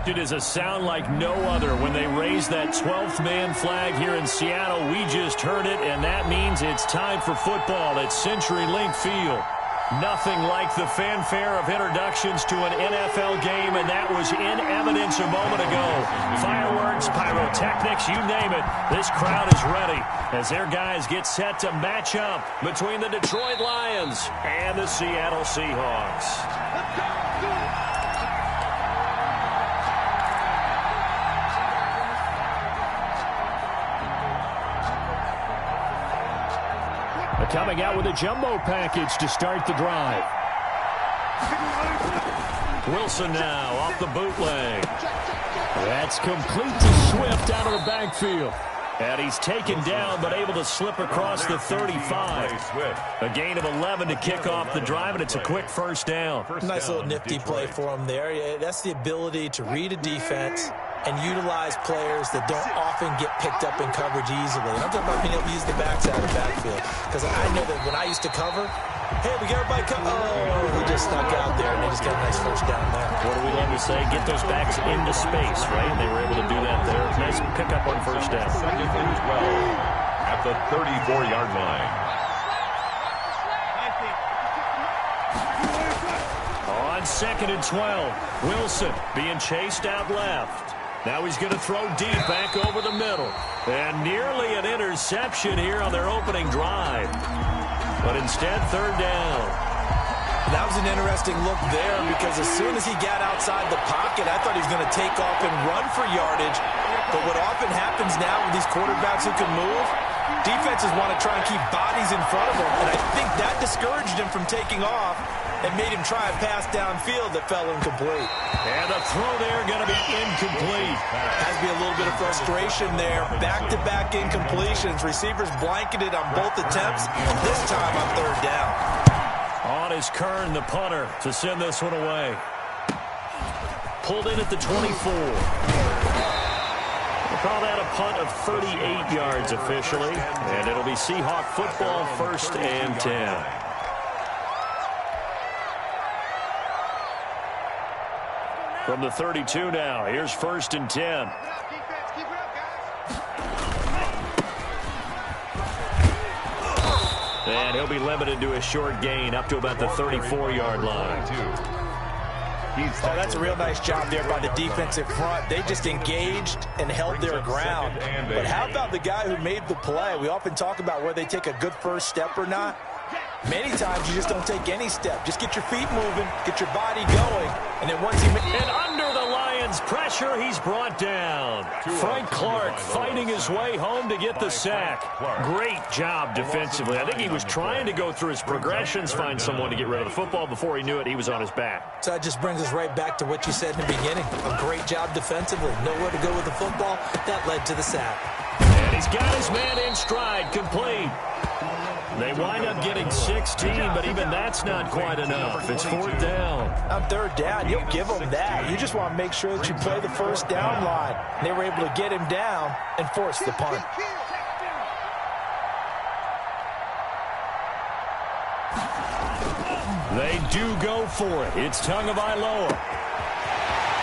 It is a sound like no other when they raise that 12th man flag here in Seattle. We just heard it, and that means it's time for football at CenturyLink Field. Nothing like the fanfare of introductions to an NFL game, and that was in evidence a moment ago. Fireworks, pyrotechnics, you name it. This crowd is ready as their guys get set to match up between the Detroit Lions and the Seattle Seahawks. Coming out with a jumbo package to start the drive. Wilson now off the bootleg. That's complete to Swift out of the backfield. And he's taken down but able to slip across the 35. A gain of 11 to kick off the drive, and it's a quick first down. Nice little nifty play for him there. Yeah, that's the ability to read a defense and utilize players that don't often get picked up in coverage easily. And I'm talking about being able to use the backside of the backfield. Because I know that when I used to cover, hey, we get everybody cover. Oh, he just snuck out there, and they just got a nice first down there. What do we love to say? Get those backs into space, right? And they were able to do that there. Nice pickup on first down. Second and 12 at the 34-yard line. On second and 12, Wilson being chased out left. Now he's going to throw deep back over the middle. And nearly an interception here on their opening drive. But instead, third down. That was an interesting look there because as soon as he got outside the pocket, I thought he was going to take off and run for yardage. But what often happens now with these quarterbacks who can move, defenses want to try and keep bodies in front of them. And I think that discouraged him from taking off and made him try a pass downfield that fell incomplete. And the throw there going to be incomplete. Has to be a little bit of frustration there. Back-to-back incompletions. Receivers blanketed on both attempts, this time on third down. On is Kern, the punter, to send this one away. Pulled in at the 24. We'll call that a punt of 38 yards officially. And it'll be Seahawk football, first and 10. From the 32 now, here's first and 10. And he'll be limited to a short gain up to about the 34-yard line. Oh, that's a real nice job there by the defensive front. They just engaged and held their ground. But how about the guy who made the play? We often talk about whether they take a good first step or not. Many times you just don't take any step. Just get your feet moving, get your body going, and then once and under the Lions' pressure, he's brought down. Frank Clark fighting his way home to get the sack. Great job defensively. I think he was trying to go through his progressions, find someone to get rid of the football. Before he knew it, he was on his back. So that just brings us right back to what you said in the beginning. A great job defensively. Nowhere to go with the football. That led to the sack. And he's got his man in stride, complete. They wind up getting 16, but even that's not quite enough. It's fourth down. On third down, you'll give them that. You just want to make sure that you play the first down line. They were able to get him down and force the punt. They do go for it. It's Tagovailoa.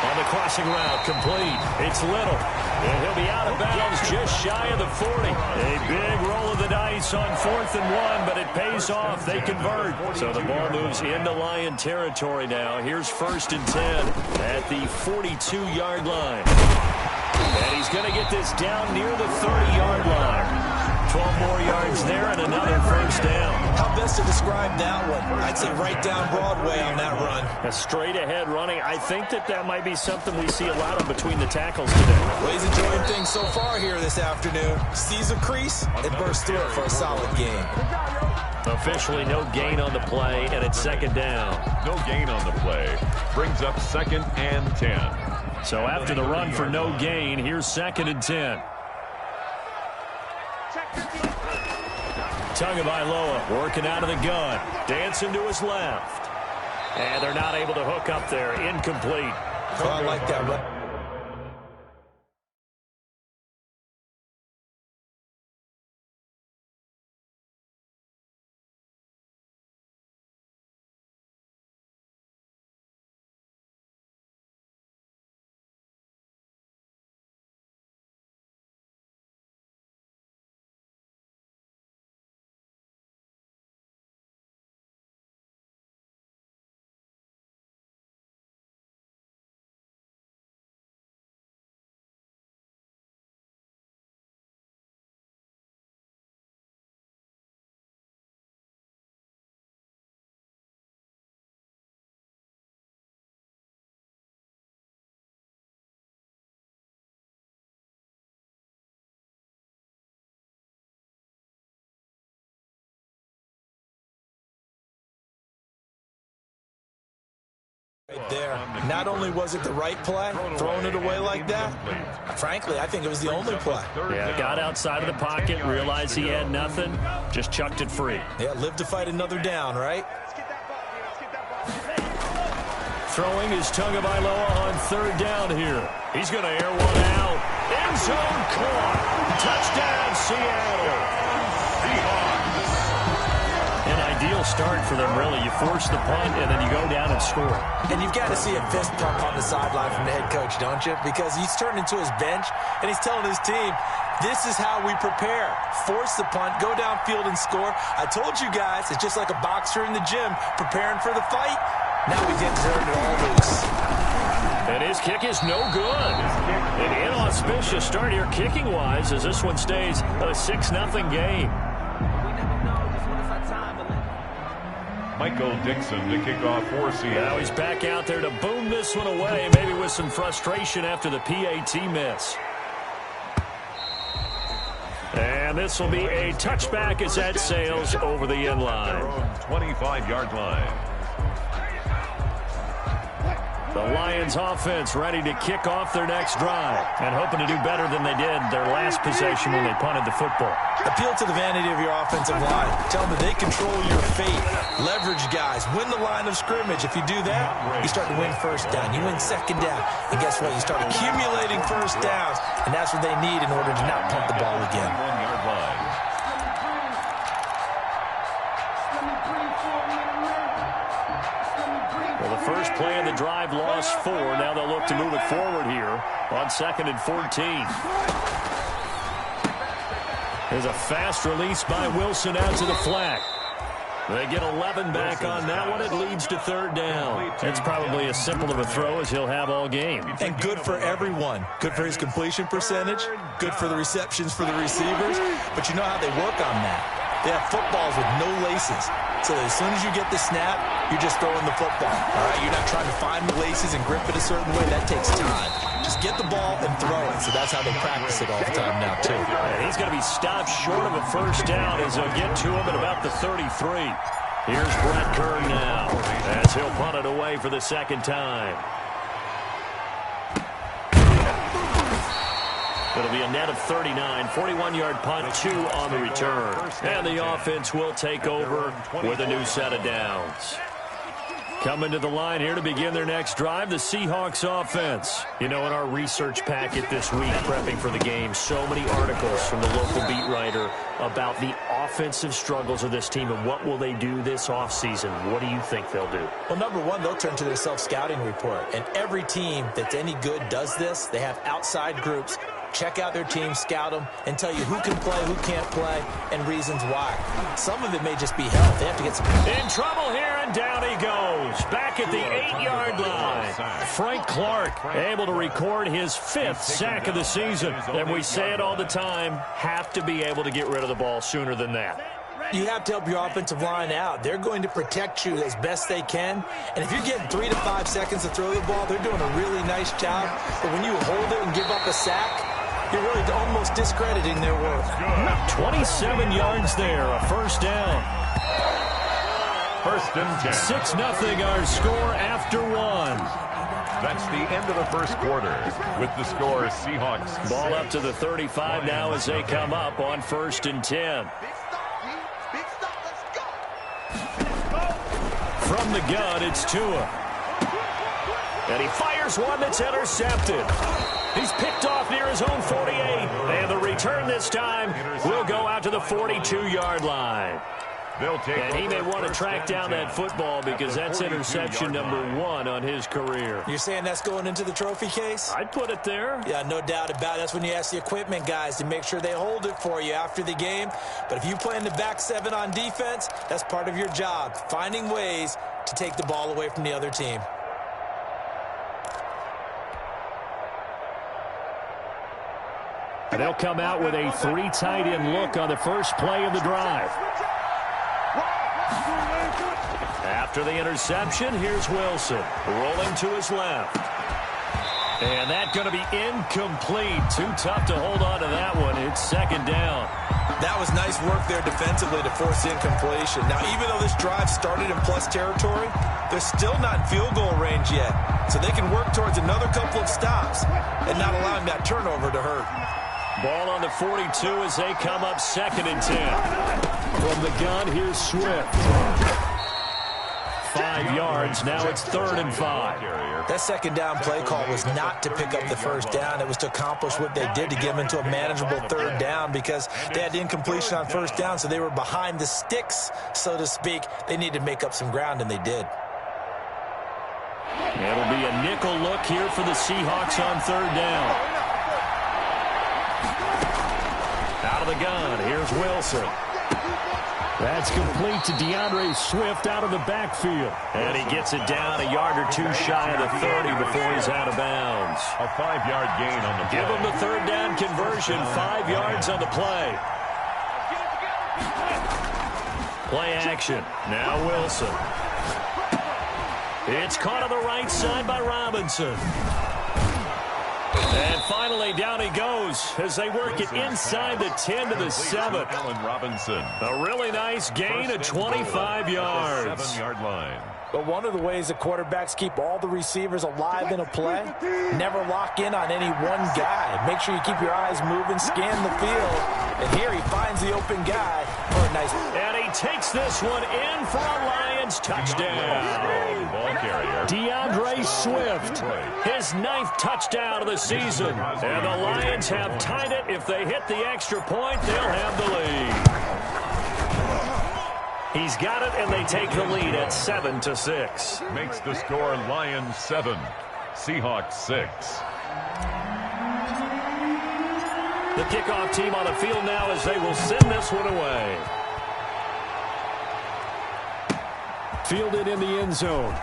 On the crossing route, complete. It's Little. And he'll be out of bounds just shy of the 40. A big roll of the dice on 4th and 1, but it pays off. They convert. So the ball moves into Lion territory now. Here's first and 10 at the 42-yard line. And he's going to get this down near the 30-yard line. 12 more yards there and another first down. How best to describe that one? I'd say right down Broadway on that run. A straight-ahead running. I think that might be something we see a lot of between the tackles today. Well, he's enjoying things so far here this afternoon. Sees a crease and bursts through it for a solid gain. Officially no gain on the play, and it's second down. No gain on the play. Brings up second and 10. So after the run for no gain, here's second and 10. Tagovailoa working out of the gun. Dancing to his left. And they're not able to hook up there. Incomplete. Oh, I like that. there. Not only was it the right play, throwing it away like that, frankly, I think it was the only play. Yeah, got outside of the pocket, realized he had nothing, just chucked it free. Yeah, live to fight another down, right? Throwing is Tagovailoa on third down here. He's going to air one out. End zone caught. Touchdown, Seattle. An ideal start for them, really. You force the punt, and then you go down and score. And you've got to see a fist pump on the sideline from the head coach, don't you? Because he's turned into his bench, and he's telling his team, this is how we prepare. Force the punt, go downfield and score. I told you guys, it's just like a boxer in the gym preparing for the fight. Now we get turned it all loose. And his kick is no good. An inauspicious start here kicking-wise as this one stays a 6-0 game. Michael Dixon to kick off for Seattle. Now he's back out there to boom this one away, maybe with some frustration after the PAT miss. And this will be a touchback as that sails over the end line. 25-yard line. The Lions offense ready to kick off their next drive and hoping to do better than they did their last possession when they punted the football. Appeal to the vanity of your offensive line. Tell them that they control your fate. Leverage guys. Win the line of scrimmage. If you do that, you start to win first down. You win second down. And guess what? You start accumulating first downs. And that's what they need in order to not punt the ball again. 1-yard line. Well, the first play of the drive lost 4. Now they'll look to move it forward here on 2nd and 14. There's a fast release by Wilson out to the flat. They get 11 back on that one. It leads to 3rd down. It's probably as simple of a throw as he'll have all game. And good for everyone. Good for his completion percentage. Good for the receptions for the receivers. But you know how they work on that. They have footballs with no laces. So as soon as you get the snap, you're just throwing the football. All right, you're not trying to find the laces and grip it a certain way. That takes time. Just get the ball and throw it. So that's how they practice it all the time now, too. And he's going to be stopped short of a first down as they'll get to him at about the 33. Here's Brett Kern now as he'll punt it away for the 2nd time. It'll be a net of 39, 41-yard punt, 2 on the return. And the offense will take over with a new set of downs. Coming to the line here to begin their next drive, the Seahawks offense. You know, in our research packet this week, prepping for the game, so many articles from the local beat writer about the offensive struggles of this team and what will they do this offseason. What do you think they'll do? Well, number one, they'll turn to their self-scouting report. And every team that's any good does this. They have outside groups. Check out their team, scout them, and tell you who can play, who can't play, and reasons why. Some of it may just be health. They have to get some... In trouble here, and down he goes. Back at the 8-yard line. Frank Clark able to record his 5th sack of the season. And we say it all the time, have to be able to get rid of the ball sooner than that. You have to help your offensive line out. They're going to protect you as best they can. And if you're getting 3 to 5 seconds to throw the ball, they're doing a really nice job. But when you hold it and give up a sack, you're really almost discrediting their work. 27 yards there, a first down. 1st and 10. 6-0 our score after 1. That's the end of the first quarter. With the score, Seahawks. Ball up to the 35 now as they come up on 1st and 10. From the gun, it's Tua. And he fires one that's intercepted. He's picked off near his own 48. And the return this time will go out to the 42-yard line. And he may want to track down that football because that's interception number 1 on his career. You're saying that's going into the trophy case? I'd put it there. Yeah, no doubt about it. That's when you ask the equipment guys to make sure they hold it for you after the game. But if you play in the back 7 on defense, that's part of your job, finding ways to take the ball away from the other team. And they'll come out with a 3 tight end look on the first play of the drive. After the interception, here's Wilson rolling to his left. And that's going to be incomplete. Too tough to hold on to that one. It's 2nd down. That was nice work there defensively to force the incompletion. Now, even though this drive started in plus territory, they're still not in field goal range yet. So they can work towards another couple of stops and not allowing that turnover to hurt. Ball on the 42 as they come up 2nd and 10. From the gun, here's Swift. 5 yards. Now it's 3rd and 5. That second down play call was not to pick up the first down. It was to accomplish what they did to get them into a manageable 3rd down because they had the incompletion on 1st down, so they were behind the sticks, so to speak. They needed to make up some ground, and they did. It'll be a nickel look here for the Seahawks on 3rd down. Out of the gun, here's Wilson. That's complete to DeAndre Swift out of the backfield. And he gets it down a yard or 2 shy of the 30 before he's out of bounds. A 5-yard gain on the play. Give him the 3rd down conversion, 5 yards on the play. Play action. Now Wilson. It's caught on the right side by Robinson. And finally, down he goes as they work it inside the 10 to the 7. Allen Robinson. A really nice gain of 25 yards. 7-yard line. But one of the ways the quarterbacks keep all the receivers alive in a play, never lock in on any one guy. Make sure you keep your eyes moving, scan the field. And here he finds the open guy for a nice... And he takes this one in for a Lions touchdown. Ball carrier. DeAndre Swift, his 9th touchdown of the season. And the Lions have tied it. If they hit the extra point, they'll have the lead. He's got it, and they take the lead at 7-6. Makes the score Lions 7, Seahawks 6. The kickoff team on the field now as they will send this one away. Fielded in the end zone.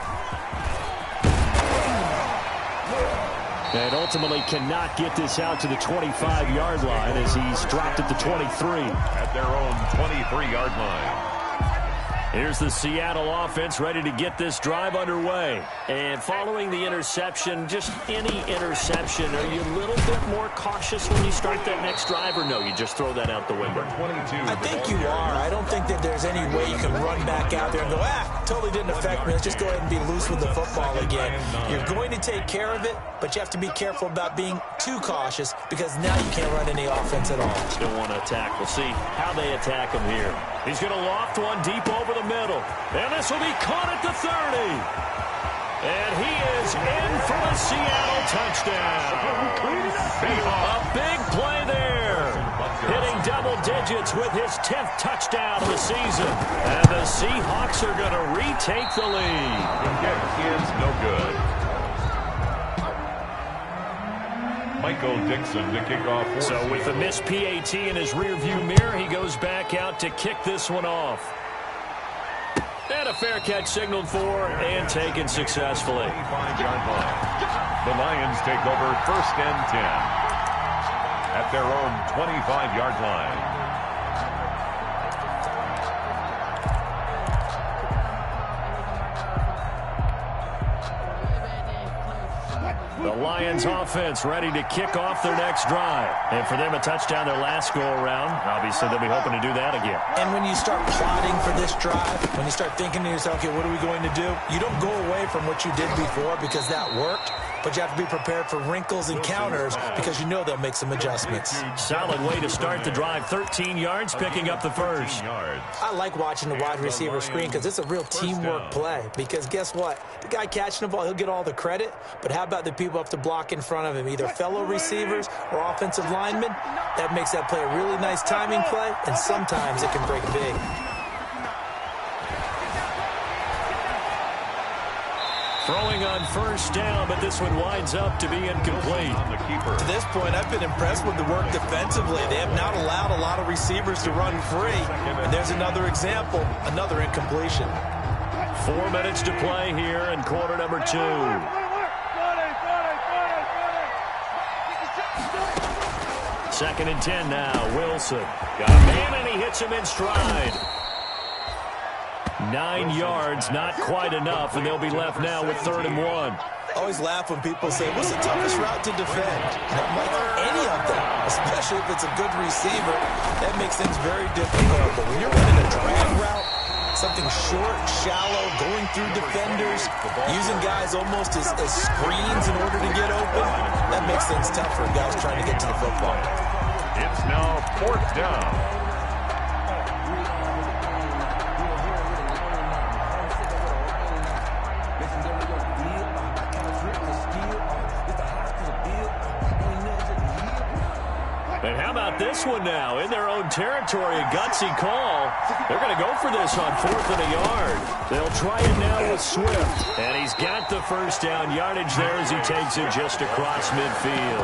And ultimately cannot get this out to the 25-yard line as he's dropped at the 23. At their own 23-yard line. Here's the Seattle offense ready to get this drive underway. And following the interception, just any interception, are you a little bit more cautious when you start that next drive, or no, you just throw that out the window? 22. I think you are. I don't think that there's any way you can run back out there and go, totally didn't affect me. Let's just go ahead and be loose with the football again. You're going to take care of it, but you have to be careful about being too cautious because now you can't run any offense at all. Still want to attack. We'll see how they attack him here. He's going to loft one deep over the middle. And this will be caught at the 30. And he is in for the Seattle touchdown. A big play there. Hitting double digits with his 10th touchdown of the season. And the Seahawks are going to retake the lead. The kick is no good. Michael Dixon to kick off. So with the missed PAT in his rearview mirror, he goes back out to kick this one off. And a fair catch signaled for and taken successfully. 25-yard line. The Lions take over 1st and 10 at their own 25-yard line. The Lions offense ready to kick off their next drive. And for them, a touchdown their last go-around. Obviously, they'll be hoping to do that again. And when you start plotting for this drive, when you start thinking to yourself, okay, what are we going to do? You don't go away from what you did before because that worked. But you have to be prepared for wrinkles and counters because you know they'll make some adjustments. Solid way to start the drive. 13 yards, picking up the first. I like watching the wide receiver screen because it's a real teamwork play. Because guess what? The guy catching the ball, he'll get all the credit. But how about the people up to block in front of him, either fellow receivers or offensive linemen? That makes that play a really nice timing play, and sometimes it can break big. Throwing on first down, but this one winds up to be incomplete. To this point, I've been impressed with the work defensively. They have not allowed a lot of receivers to run free. And there's another example, another incompletion. 4 minutes to play here in quarter number 2. Second and 10 now. Wilson got a man, and he hits him in stride. 9 yards, not quite enough, and they'll be left now with 3rd and 1. always laugh when people say, what's the toughest route to defend? And I'm like, any of them, especially if it's a good receiver. That makes things very difficult. But when you're running a drag route, something short, shallow, going through defenders, using guys almost as screens in order to get open, that makes things tough for guys trying to get to the football. It's now 4th down. And how about this one now? In their own territory, a gutsy call. They're going to go for this on 4th and a yard. They'll try it now with Swift. And he's got the first down yardage there as he takes it just across midfield.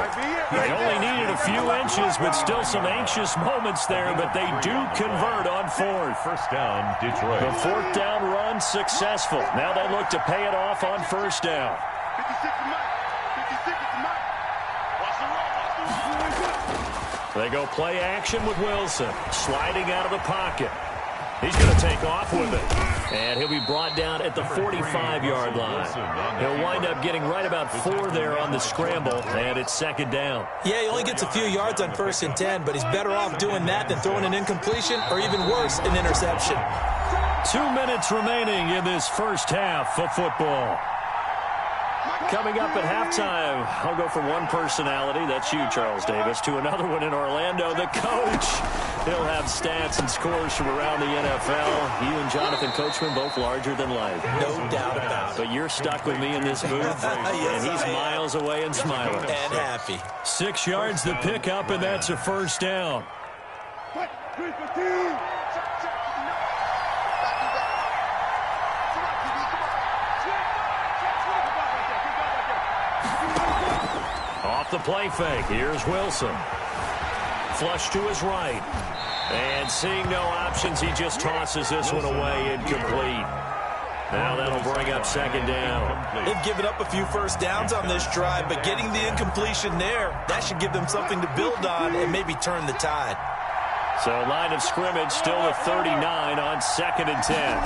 They only needed a few inches, but still some anxious moments there, but they do convert on 4th. First down, Detroit. The 4th down run successful. Now they look to pay it off on 1st down. They go play action with Wilson, sliding out of the pocket. He's going to take off with it. And he'll be brought down at the 45-yard line. He'll wind up getting right about 4 there on the scramble, and it's 2nd down. Yeah, he only gets a few yards on 1st and 10, but he's better off doing that than throwing an incompletion or even worse, an interception. 2 minutes remaining in this first half of football. Coming up at halftime, I'll go from one personality, that's you, Charles Davis, to another one in Orlando, the coach. He'll have stats and scores from around the NFL. You and Jonathan Coachman, both larger than life. No doubt about it. But you're stuck with me in this booth, Yes, and he's miles away and smiling. And happy. 6 yards the pickup, and that's a first down. Off the play fake, here's Wilson. Flush to his right. And seeing no options, he just tosses this one away, incomplete. Now that'll bring up 2nd down. They've given up a few first downs on this drive, but getting the incompletion there, that should give them something to build on and maybe turn the tide. So line of scrimmage still at 39 on 2nd and 10.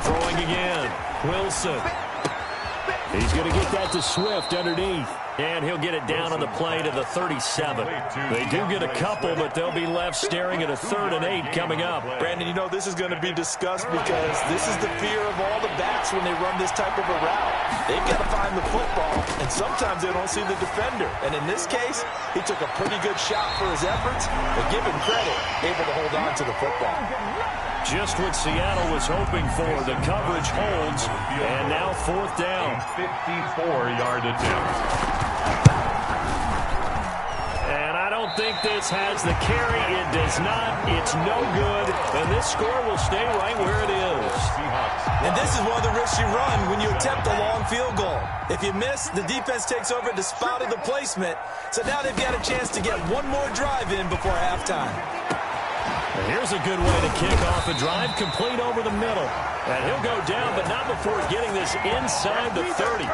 Throwing again, Wilson. He's going to get that to Swift underneath. And he'll get it down on the play to the 37. They do get a couple, but they'll be left staring at a 3rd and 8 coming up. Brandon, you know this is going to be discussed because this is the fear of all the backs when they run this type of a route. They've got to find the football, and sometimes they don't see the defender. And in this case, he took a pretty good shot for his efforts, but give him credit, able to hold on to the football. Just what Seattle was hoping for. The coverage holds, and now 4th down. 54-yard attempt. And I don't think this has the carry. It does not. It's no good. And this score will stay right where it is. And this is one of the risks you run when you attempt a long field goal. If you miss, the defense takes over despite the placement. So now they've got a chance to get one more drive in before halftime. And here's a good way to kick off a drive, complete over the middle. And he'll go down, but not before getting this inside the 30.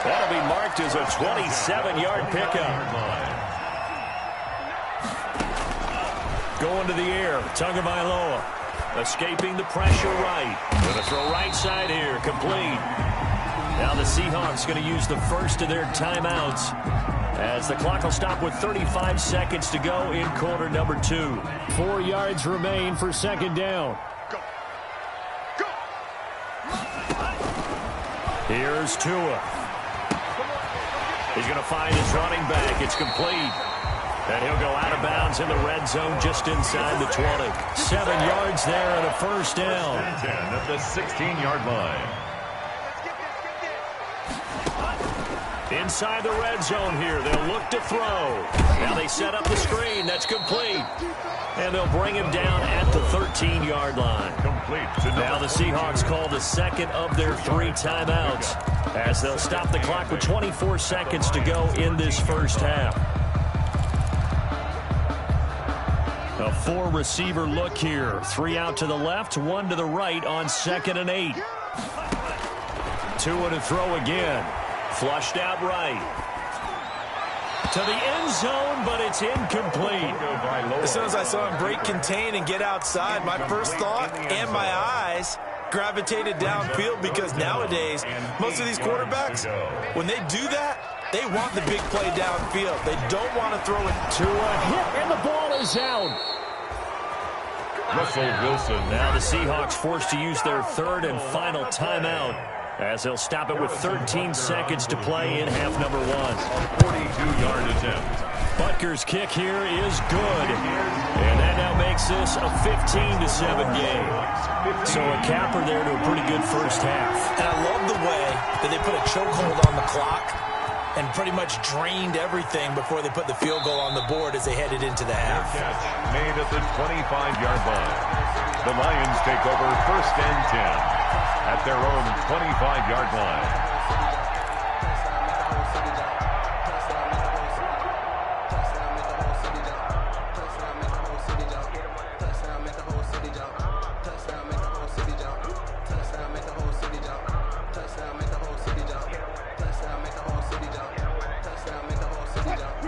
That'll be marked as a 27-yard pickup. Going to the air, Tagovailoa. Escaping the pressure right. Going to throw right side here, complete. Now the Seahawks going to use the first of their timeouts as the clock will stop with 35 seconds to go in quarter number 2. 4 yards remain for 2nd down. Here's Tua. He's going to find his running back. It's complete. And he'll go out of bounds in the red zone just inside the 20. 7 yards there and a first down. 10 at the 16-yard line. Inside the red zone here. They'll look to throw. Now they set up the screen. That's complete. And they'll bring him down at the 13-yard line. Complete. Now the Seahawks call the second of their 3 timeouts as they'll stop the clock with 24 seconds to go in this first half. A 4-receiver look here. 3 out to the left, 1 to the right on 2nd and 8. Tua to throw again. Flushed out right. To the end zone, but it's incomplete. As soon as I saw him break contain and get outside, my first thought and my eyes gravitated downfield because nowadays, most of these quarterbacks, when they do that, they want the big play downfield. They don't want to throw it to a hit, and the ball is out. Russell Wilson. Now the Seahawks forced to use their third and final timeout as they'll stop it with 13 seconds to play in half number 1. 42-yard attempt. Butker's kick here is good. And that now makes this a 15-7 game. So a capper there to a pretty good first half. And I love the way that they put a chokehold on the clock and pretty much drained everything before they put the field goal on the board as they headed into the half. Catch made at the 25-yard line. The Lions take over first and 10 at their own 25-yard line.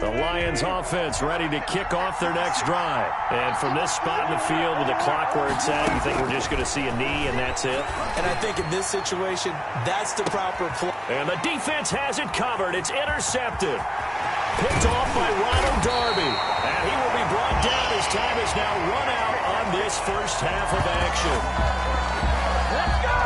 Lions offense ready to kick off their next drive. And from this spot in the field with the clock where it's at, you think we're just going to see a knee and that's it? And I think in this situation, that's the proper play. And the defense has it covered. It's intercepted. Picked off by Ronald Darby. And he will be brought down. His time is now run out on this first half of action. Let's go!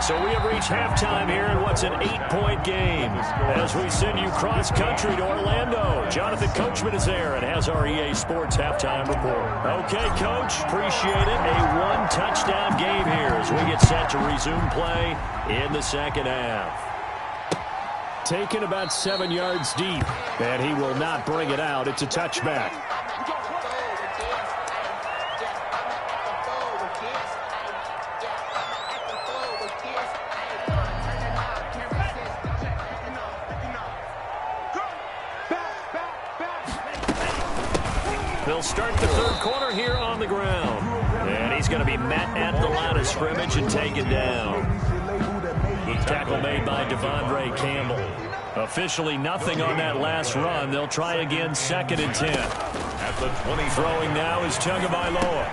So we have reached halftime here in what's an 8-point game. As we send you cross-country to Orlando, Jonathan Coachman is there and has our EA Sports halftime report. Okay, Coach, appreciate it. A one-touchdown game here as we get set to resume play in the second half. Taken about 7 yards deep, and he will not bring it out. It's a touchback. They'll start the third quarter here on the ground. And he's going to be met at the line of scrimmage and taken down. Tackle made by Devondre Campbell. Officially nothing on that last run. They'll try again, second and 10. At the 20. Throwing now is Tagovailoa.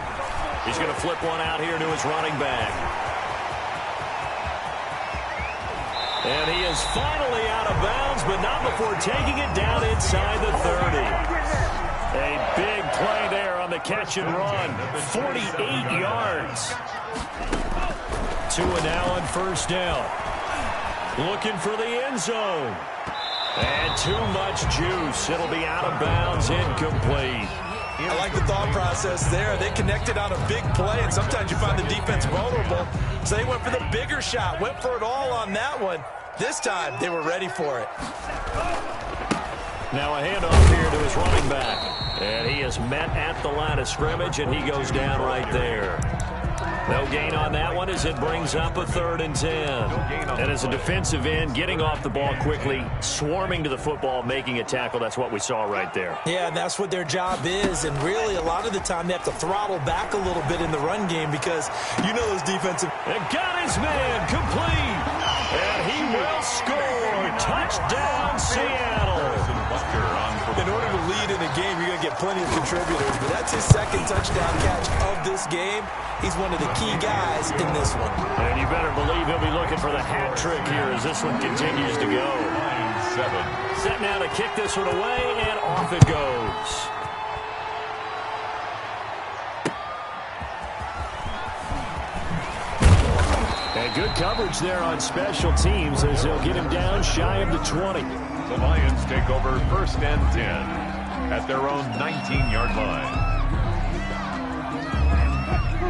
He's going to flip one out here to his running back. And he is finally out of bounds, but not before taking it down inside the 30. A big play there on the catch and run. 48 yards. Tua now on first down. Looking for the end zone. And too much juice. It'll be out of bounds, incomplete. I like the thought process there. They connected on a big play, and sometimes you find the defense vulnerable. So they went for the bigger shot, went for it all on that one. This time, they were ready for it. Now a handoff here to his running back. And he is met at the line of scrimmage, and he goes down right there. No gain on that one as it brings up a 3rd and 10. And as a defensive end, getting off the ball quickly, swarming to the football, making a tackle, that's what we saw right there. Yeah, and that's what their job is. And really, a lot of the time, they have to throttle back a little bit in the run game because you know those defensive... And got his man complete. And he will score. Touchdown, Seattle. In order to lead in a game, you're going to get plenty of contributors. But that's his second touchdown catch of this game. He's one of the key guys in this one. And you better believe he'll be looking for the hat trick here as this one continues to go. 9-7. Set now to kick this one away, and off it goes. And good coverage there on special teams as they'll get him down shy of the 20. The Lions take over first and 10 at their own 19-yard line.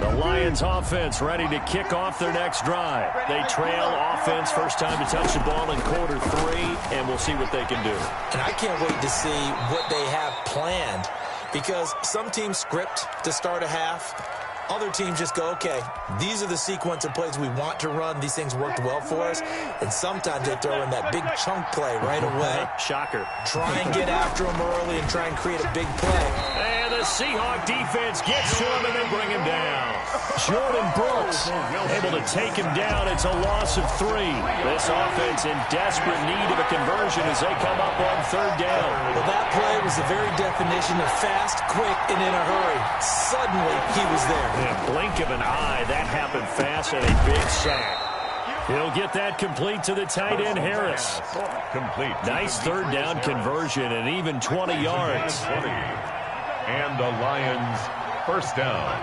The Lions offense ready to kick off their next drive. They trail offense, first time to touch the ball in quarter 3, and we'll see what they can do. And I can't wait to see what they have planned because some teams script to start a half. Other teams just go, okay, these are the sequence of plays we want to run. These things worked well for us. And sometimes they throw in that big chunk play right away. Shocker. Try and get after them early and try and create a big play. And the the Seahawk defense gets to him and they bring him down. Jordan Brooks able to take him down. It's a loss of 3. This offense in desperate need of a conversion as they come up on 3rd down. Well, that play was the very definition of fast, quick, and in a hurry. Suddenly, he was there. In a blink of an eye, that happened fast and a big sack. He'll get that complete to the tight end, Harris. Complete. Nice 3rd down conversion and even 20 yards. 20. And the Lions, 1st down.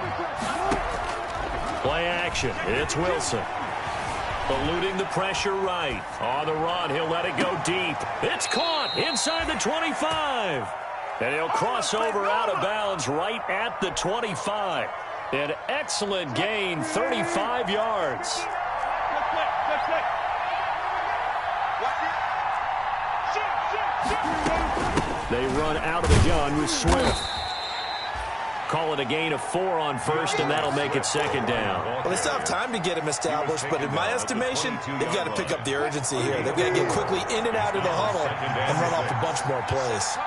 Play action. It's Wilson. Eluding the pressure right. On the run, he'll let it go deep. It's caught inside the 25. And he'll cross over out of bounds right at the 25. An excellent gain, 35 yards. They run out of the gun with Swift. Call it a gain of 4 on 1st, and that'll make it 2nd down. Well, they still have time to get him established, but in my estimation, they've got to pick up the urgency here. They've got to get quickly in and out of the huddle and run off a bunch more plays.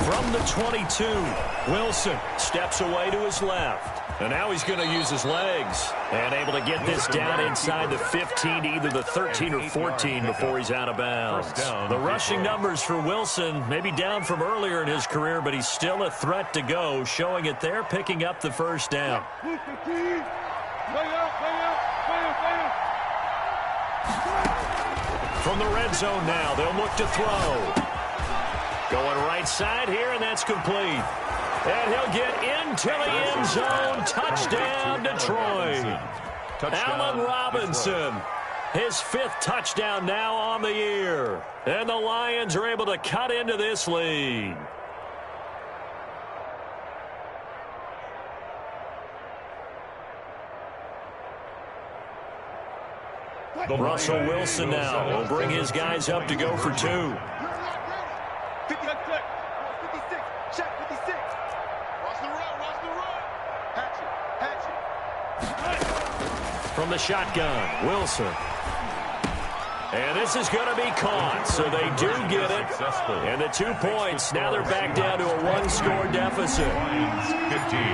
From the 22, Wilson steps away to his left. And now he's going to use his legs. And able to get this down inside the 15, either the 13 or 14 before he's out of bounds. The rushing numbers for Wilson may be down from earlier in his career, but he's still a threat to go, showing it there, picking up the 1st down. From the red zone now, they'll look to throw. Going right side here, and that's complete. And he'll get into the end zone. Touchdown, Detroit. Allen Robinson, his 5th touchdown now on the year. And the Lions are able to cut into this lead. Russell Wilson now will bring his guys up to go for 2. From the shotgun, Wilson. And this is going to be caught, so they do get it. And the 2 points, now they're back down to a 1-score deficit.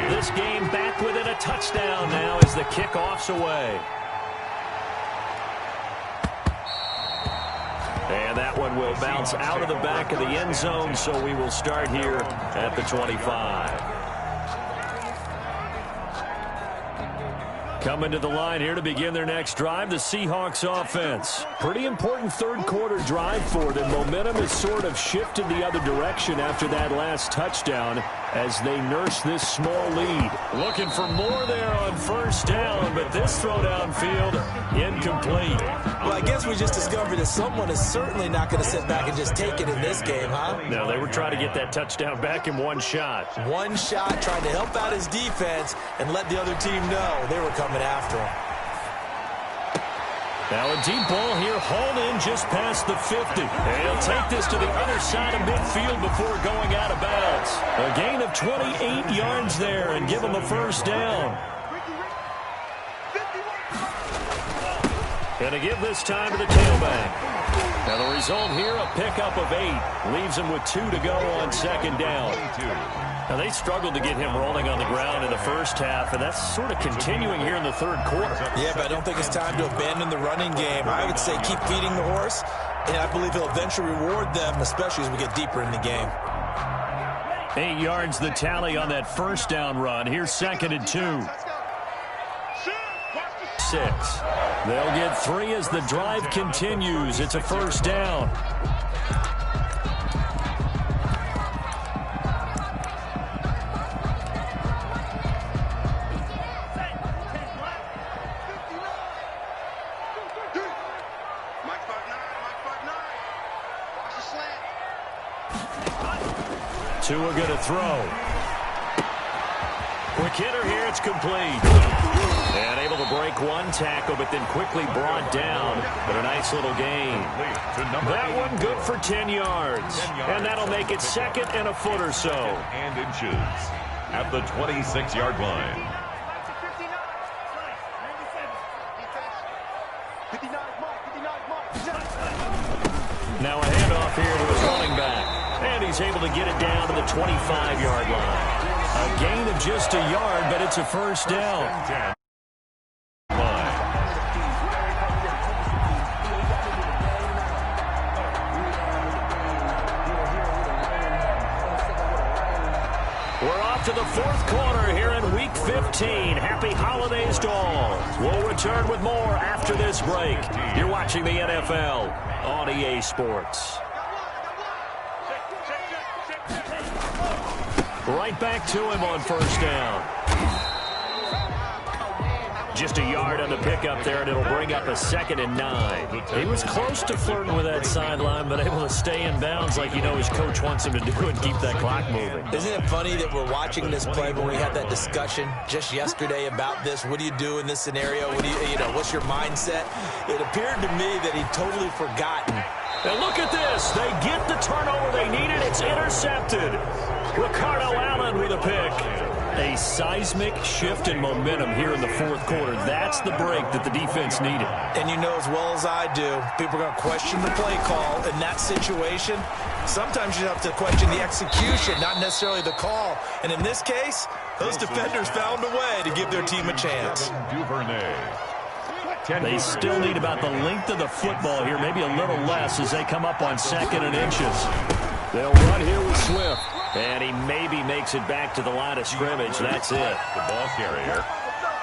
This game back within a touchdown now as the kickoff's away. And that one will bounce out of the back of the end zone, so we will start here at the 25. Coming to the line here to begin their next drive, the Seahawks offense. Pretty important 3rd quarter drive for them. Momentum has sort of shifted the other direction after that last touchdown as they nurse this small lead. Looking for more there on 1st down, but this throw downfield incomplete. Well, I guess we just discovered that someone is certainly not going to sit back and just take it in this game, huh? No, they were trying to get that touchdown back in 1 shot. 1 shot, trying to help out his defense and let the other team know they were coming after him. Now a deep ball here, hauled in just past the 50. And he'll take this to the other side of midfield before going out of bounds. A gain of 28 yards there and give him a 1st down. And to give this time to the tailback. Now the result here, a pickup of 8. Leaves him with 2 to go on 2nd down. Now they struggled to get him rolling on the ground in the 1st half, and that's sort of continuing here in the 3rd quarter. Yeah, but I don't think it's time to abandon the running game. I would say keep feeding the horse, and I believe he'll eventually reward them, especially as we get deeper in the game. 8 yards the tally on that 1st down run. Here's 2nd and 2. 6. They'll get 3 as the drive continues. It's a 1st down. Tua going to throw. Quick hitter here, it's complete. And able to break 1 tackle, but then quickly brought down. But a nice little gain. That one good for 10 yards. And that'll make it 2nd and a foot or so. And inches at the 26-yard line. Now a handoff here to his running back. And he's able to get it down to the 25-yard line. A gain of just a yard, but it's a first down. We're off to the fourth quarter here in Week 15. Happy holidays to all. We'll return with more after this break. You're watching the NFL on EA Sports. Right back to him on first down. Just a yard on the pickup there, and it'll bring up a 2nd and 9. He was close to flirting with that sideline, but able to stay in bounds like his coach wants him to do and keep that clock moving. Isn't it funny that we're watching this play when we had that discussion just yesterday about this? What do you do in this scenario? What do what's your mindset? It appeared to me that he'd totally forgotten. And look at this. They get the turnover they needed. It's intercepted. Ricardo Allen with a pick. A seismic shift in momentum here in the fourth quarter. That's the break that the defense needed. And you know as well as I do, people are going to question the play call in that situation. Sometimes you have to question the execution, not necessarily the call. And in this case, those defenders found a way to give their team a chance. They still need about the length of the football here, maybe a little less as they come up on 2nd and inches. They'll run here with Swift. And he maybe makes it back to the line of scrimmage. That's it. The ball carrier.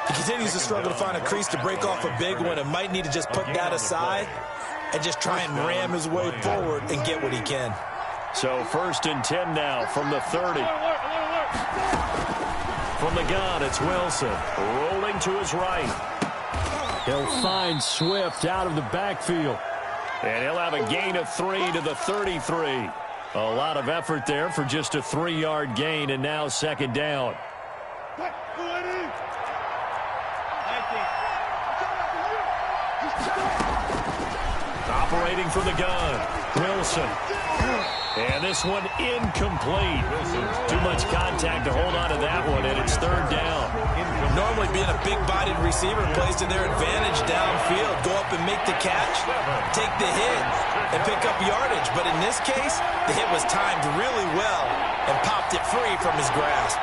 He continues to struggle to find a crease to break off a big one and might need to just put that aside and just try and ram his way forward and get what he can. So 1st and 10 now from the 30. From the gun, it's Wilson. Rolling to his right. He'll find Swift out of the backfield. And he'll have a gain of 3 to the 33. A lot of effort there for just a 3-yard gain, and now 2nd down. Operating from the gun, Wilson. And this one incomplete. Too much contact to hold on to that one, and it's 3rd down. Normally being a big-bodied receiver plays to their advantage downfield. Go up and make the catch, take the hit, and pick up yardage. But in this case, the hit was timed really well and popped it free from his grasp.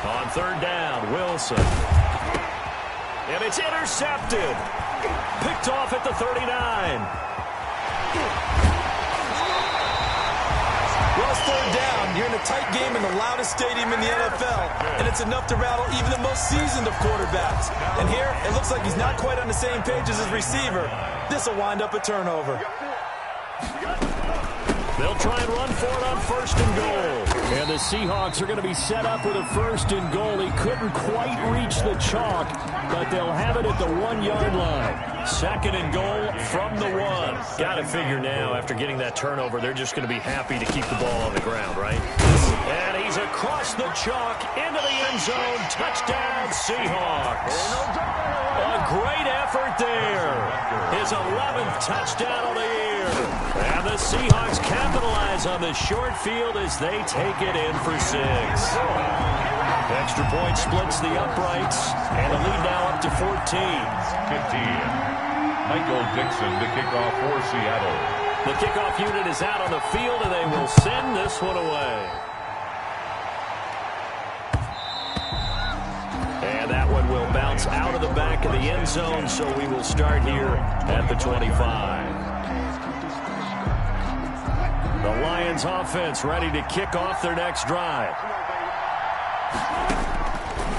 On 3rd down, Wilson. And it's intercepted. Picked off at the 39. Well, it's 3rd down. You're in a tight game in the loudest stadium in the NFL, and it's enough to rattle even the most seasoned of quarterbacks. And here, it looks like he's not quite on the same page as his receiver. This will wind up a turnover. They'll try and run for it on 1st and goal. And the Seahawks are going to be set up with a 1st and goal. He couldn't quite reach the chalk, but they'll have it at the 1-yard line. 2nd and goal from the 1. Got to figure now, after getting that turnover, they're just going to be happy to keep the ball on the ground, right? And he's across the chalk into the end zone. Touchdown, Seahawks. A great effort there. His 11th touchdown of the year. And the Seahawks capitalize on the short field as they take it in for 6. Extra point splits the uprights, and the lead now up to 14. 15. Michael Dixon to kick off for Seattle. The kickoff unit is out on the field, and they will send this one away. And that one will bounce out of the back of the end zone, so we will start here at the 25. The Lions offense ready to kick off their next drive.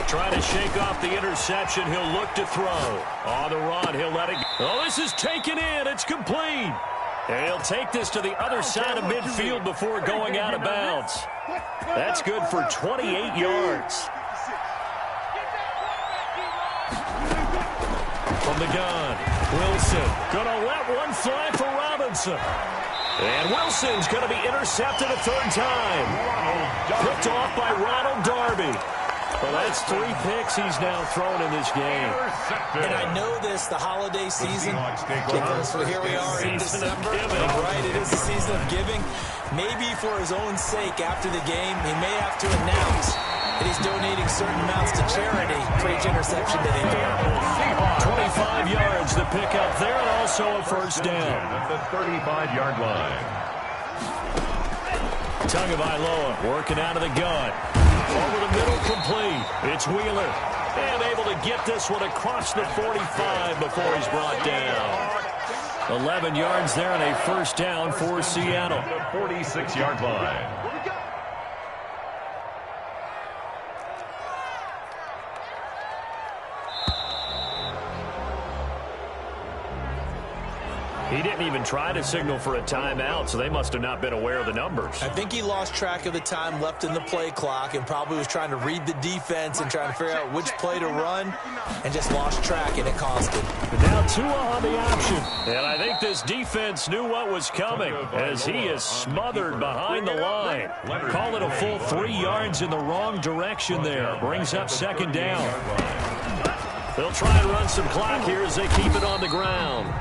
Trying to shake off the interception. He'll look to throw. On the run, he'll let it go. Oh, this is taken in. It's complete. And he'll take this to the other side of midfield before going out of bounds. That's good for 28 yards. From the gun, Wilson gonna let one fly for Robinson. And Wilson's gonna be intercepted a 3rd time. Picked off by Ronald Darby. Well, that's 3 picks he's now thrown in this game. And I know this, the holiday season, because here we are in December. Right, it is the season of giving. Maybe for his own sake after the game, he may have to announce and he's donating certain amounts to charity for each interception that he threw. 25 yards to pick up there, and also a first down. At the 35-yard line. Tagovailoa working out of the gun. Over the middle, complete. It's Wheeler. And able to get this one across the 45 before he's brought down. 11 yards there and a first down for Seattle. At the 46-yard line. He didn't even try to signal for a timeout, so they must have not been aware of the numbers. I think he lost track of the time left in the play clock and probably was trying to read the defense and trying to figure out which play to run and just lost track, and it cost him. But now Tua on the option. And I think this defense knew what was coming as he is smothered behind the line. Call it a full 3 yards in the wrong direction there. Brings up second down. They'll try and run some clock here as they keep it on the ground.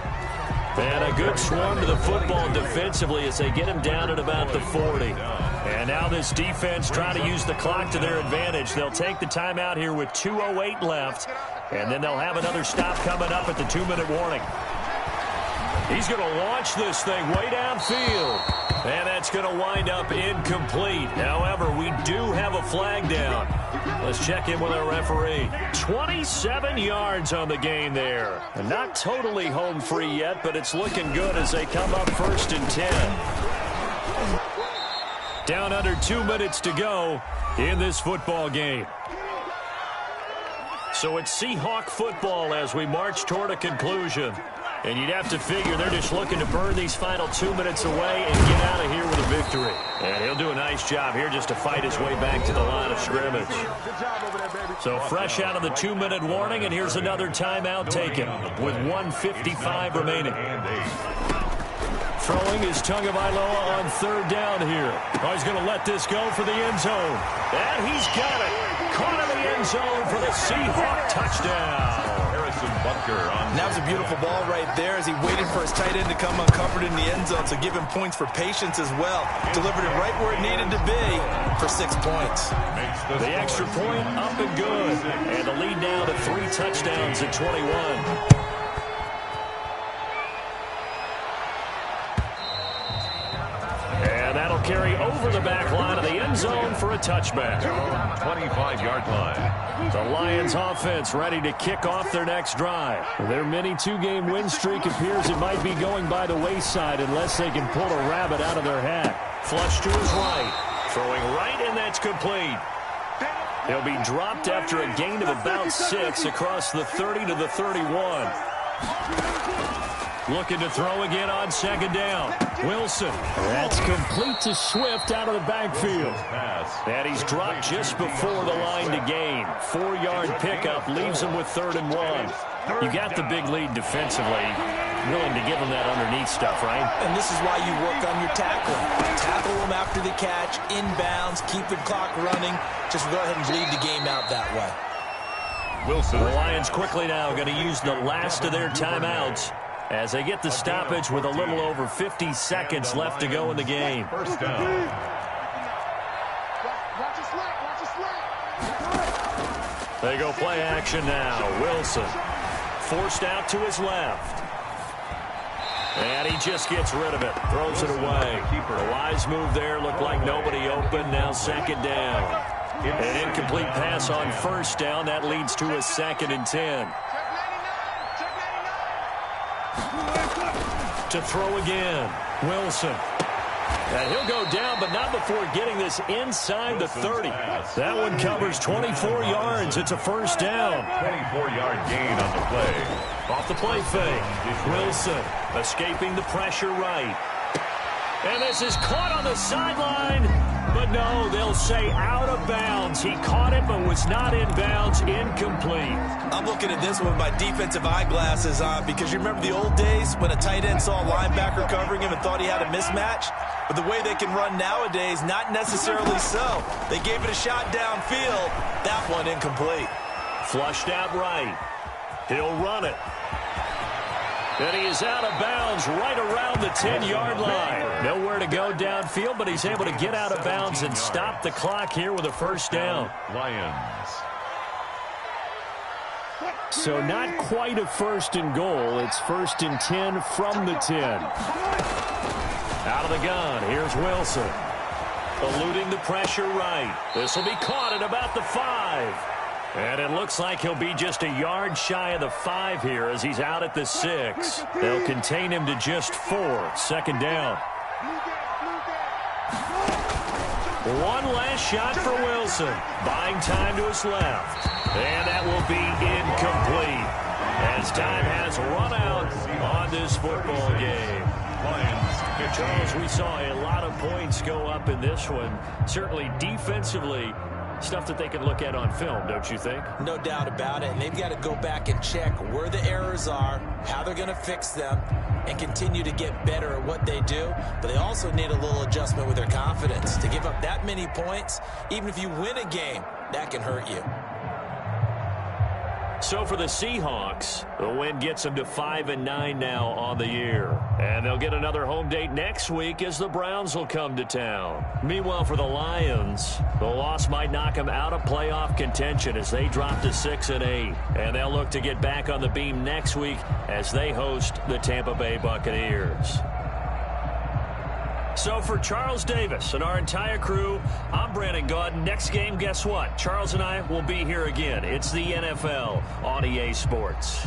And a good swarm to the football defensively as they get him down at about the 40. And now this defense trying to use the clock to their advantage. They'll take the timeout here with 2:08 left. And then they'll have another stop coming up at the 2-minute warning. He's going to launch this thing way downfield. And that's going to wind up incomplete. However, we do have a flag down. Let's check in with our referee. 27 yards on the gain there. And not totally home free yet, but it's looking good as they come up 1st and 10. Down under 2 minutes to go in this football game. So it's Seahawk football as we march toward a conclusion. And you'd have to figure they're just looking to burn these final 2 minutes away and get out of here with a victory. And he'll do a nice job here just to fight his way back to the line of scrimmage. So fresh out of the 2-minute warning, and here's another timeout taken with 1:55 remaining. Throwing is Tagovailoa on 3rd down here. Oh, he's going to let this go for the end zone. And he's got it. Caught in the end zone for the Seahawk touchdown. That was a beautiful ball right there as he waited for his tight end to come uncovered in the end zone, so give him points for patience as well. Delivered it right where it needed to be for 6 points. The extra point up and good. And the lead now to 3 touchdowns at 21. And that'll carry over the back line of the end zone for a touchback. 25-yard line. The Lions offense ready to kick off their next drive. Their mini 2-game win streak appears it might be going by the wayside unless they can pull a rabbit out of their hat. Flush to his right. Throwing right, and that's complete. He'll be dropped after a gain of about 6 across the 30 to the 31. Looking to throw again on 2nd down. Wilson. That's complete to Swift out of the backfield. And he's dropped just before the line to gain. 4-yard pickup leaves him with 3rd and 1. You got the big lead defensively. Willing to give him that underneath stuff, right? And this is why you work on your tackling. Tackle him after the catch, inbounds, keep the clock running. Just go ahead and bleed the game out that way. Wilson. The Lions quickly now going to use the last of their timeouts as they get the stoppage with a little over 50 seconds left to go in the game. First down. They go play action now. Wilson forced out to his left. And he just gets rid of it. Throws it away. A wise move there. Looked like nobody open. Now 2nd down. An incomplete pass on 1st down. That leads to a 2nd and 10. To throw again. Wilson. And he'll go down, but not before getting this inside the 30. That one covers 24 yards. It's a first down. 24-yard gain on the play. Off the play fake. Wilson escaping the pressure right. And this is caught on the sideline. But no, they'll say out of bounds. He caught it but was not in bounds. Incomplete. I'm looking at this one with my defensive eyeglasses on because you remember the old days when a tight end saw a linebacker covering him and thought he had a mismatch? But the way they can run nowadays, not necessarily so. They gave it a shot downfield. That one incomplete. Flushed out right. He'll run it. And he is out of bounds right around the 10-yard line. Nowhere to go downfield, but he's able to get out of bounds and stop the clock here with a first down. Lions. So not quite a first and goal. It's first and 10 from the 10. Out of the gun, here's Wilson. Eluding the pressure right. This will be caught at about the 5. And it looks like he'll be just a yard shy of the 5 here as he's out at the 6. They'll contain him to just 4. Second down. One last shot for Wilson. Buying time to his left. And that will be incomplete as time has run out on this football game. Charles, we saw a lot of points go up in this one. Certainly defensively, stuff that they can look at on film, don't you think? No doubt about it. And they've got to go back and check where the errors are, how they're going to fix them, and continue to get better at what they do. But they also need a little adjustment with their confidence. To give up that many points, even if you win a game, that can hurt you. So for the Seahawks, the win gets them to 5-9 now on the year. And they'll get another home date next week as the Browns will come to town. Meanwhile, for the Lions, the loss might knock them out of playoff contention as they drop to 6-8. And they'll look to get back on the beam next week as they host the Tampa Bay Buccaneers. So for Charles Davis and our entire crew, I'm Brandon Gaudin. Next game, guess what? Charles and I will be here again. It's the NFL on EA Sports.